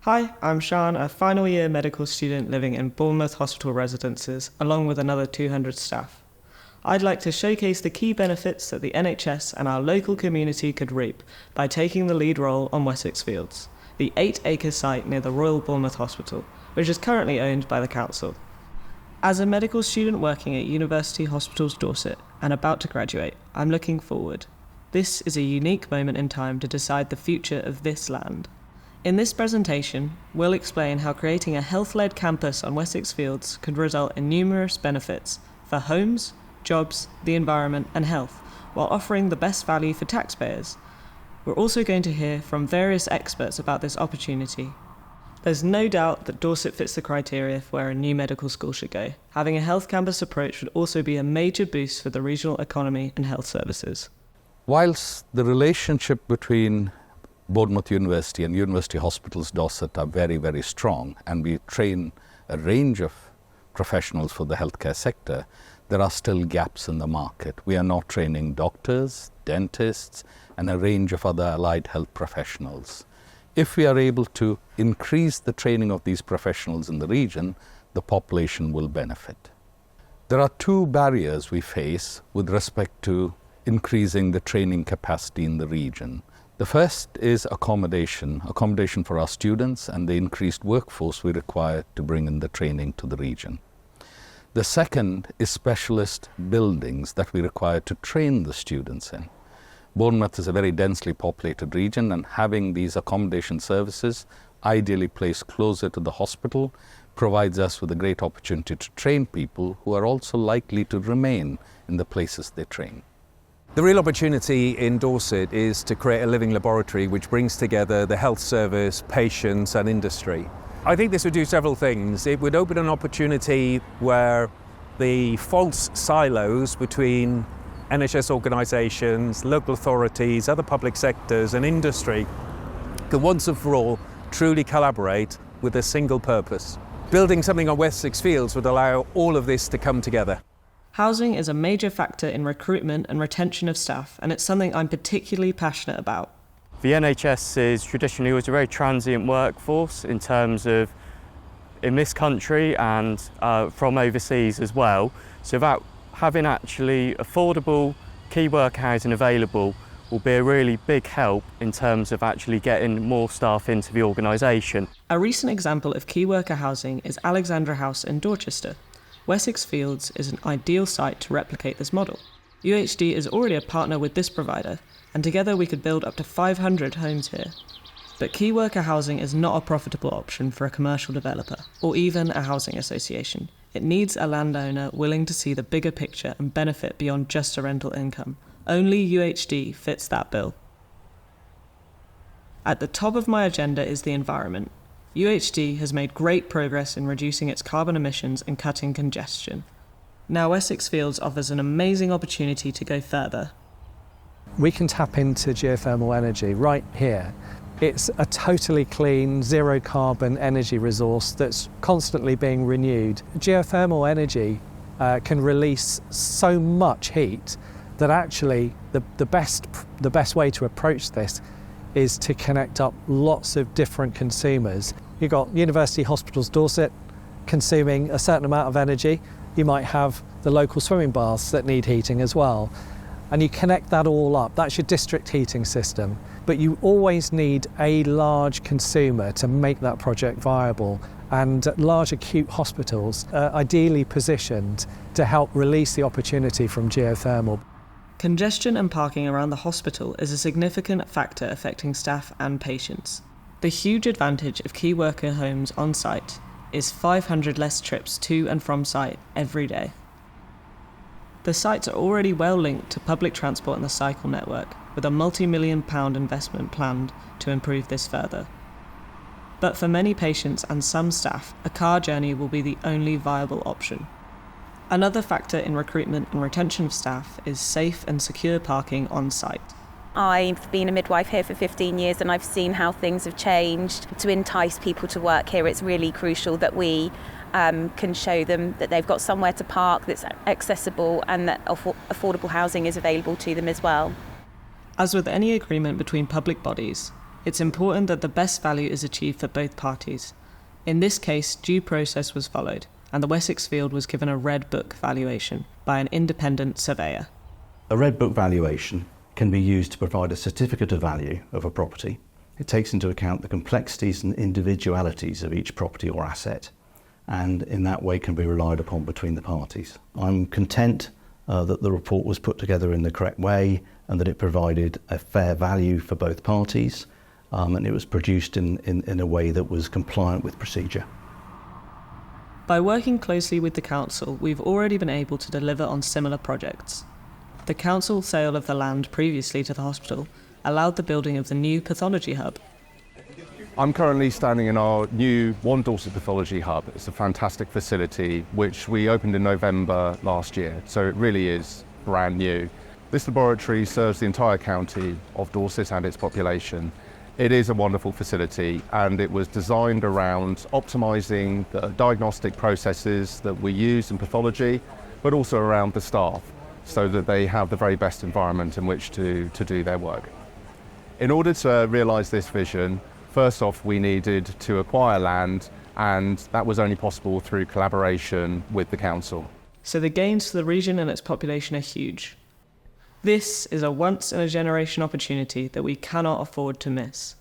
Hi, I'm Sean, a final year medical student living in Bournemouth hospital residences, along with another 200 staff. I'd like to showcase the key benefits that the NHS and our local community could reap by taking the lead role on Wessex Fields, the 8-acre site near the Royal Bournemouth Hospital, which is currently owned by the council. As a medical student working at University Hospitals Dorset and about to graduate, I'm looking forward. This is a unique moment in time to decide the future of this land. In this presentation, we'll explain how creating a health-led campus on Wessex Fields could result in numerous benefits for homes, jobs, the environment and health, while offering the best value for taxpayers. We're also going to hear from various experts about this opportunity. There's no doubt that Dorset fits the criteria for where a new medical school should go. Having a health campus approach would also be a major boost for the regional economy and health services. Whilst the relationship between Bournemouth University and University Hospitals Dorset are very, very strong, and we train a range of professionals for the healthcare sector, there are still gaps in the market. We are not training doctors, dentists, and a range of other allied health professionals. If we are able to increase the training of these professionals in the region, the population will benefit. There are two barriers we face with respect to increasing the training capacity in the region. The first is accommodation for our students and the increased workforce we require to bring in the training to the region. The second is specialist buildings that we require to train the students in. Bournemouth is a very densely populated region, and having these accommodation services ideally placed closer to the hospital provides us with a great opportunity to train people who are also likely to remain in the places they train. The real opportunity in Dorset is to create a living laboratory which brings together the health service, patients and industry. I think this would do several things. It would open an opportunity where the false silos between NHS organisations, local authorities, other public sectors and industry could once and for all truly collaborate with a single purpose. Building something on Wessex Fields would allow all of this to come together. Housing is a major factor in recruitment and retention of staff, and it's something I'm particularly passionate about. The NHS is traditionally always a very transient workforce in terms of in this country and from overseas as well. So without having actually affordable key worker housing available will be a really big help in terms of actually getting more staff into the organisation. A recent example of key worker housing is Alexandra House in Dorchester. Wessex Fields is an ideal site to replicate this model. UHD is already a partner with this provider, and together we could build up to 500 homes here. But key worker housing is not a profitable option for a commercial developer, or even a housing association. It needs a landowner willing to see the bigger picture and benefit beyond just a rental income. Only UHD fits that bill. At the top of my agenda is the environment. UHD has made great progress in reducing its carbon emissions and cutting congestion. Now Wessex Fields offers an amazing opportunity to go further. We can tap into geothermal energy right here. It's a totally clean, zero carbon energy resource that's constantly being renewed. Geothermal energy can release so much heat that actually the best way to approach this is to connect up lots of different consumers. You've got University Hospitals Dorset consuming a certain amount of energy. You might have the local swimming baths that need heating as well. And you connect that all up. That's your district heating system. But you always need a large consumer to make that project viable. And large acute hospitals are ideally positioned to help release the opportunity from geothermal. Congestion and parking around the hospital is a significant factor affecting staff and patients. The huge advantage of key worker homes on site is 500 less trips to and from site every day. The sites are already well linked to public transport and the cycle network, with a multi-million-pound investment planned to improve this further. But for many patients and some staff, a car journey will be the only viable option. Another factor in recruitment and retention of staff is safe and secure parking on site. I've been a midwife here for 15 years and I've seen how things have changed. To entice people to work here, it's really crucial that we can show them that they've got somewhere to park that's accessible and that affordable housing is available to them as well. As with any agreement between public bodies, It's important that the best value is achieved for both parties. In this case, due process was followed, and the Wessex field was given a Red Book valuation by an independent surveyor. A Red Book valuation can be used to provide a certificate of value of a property. It takes into account the complexities and individualities of each property or asset, and in that way can be relied upon between the parties. I'm content that the report was put together in the correct way and that it provided a fair value for both parties, and it was produced in a way that was compliant with procedure. By working closely with the council, we've already been able to deliver on similar projects. The council sale of the land previously to the hospital allowed the building of the new pathology hub. I'm currently standing in our new One Dorset Pathology Hub. It's a fantastic facility which we opened in November last year, so it really is brand new. This laboratory serves the entire county of Dorset and its population. It is a wonderful facility and it was designed around optimising the diagnostic processes that we use in pathology, but also around the staff, so that they have the very best environment in which to do their work. In order to realise this vision, first off we needed to acquire land, and that was only possible through collaboration with the council. So the gains to the region and its population are huge. This is a once-in-a-generation opportunity that we cannot afford to miss.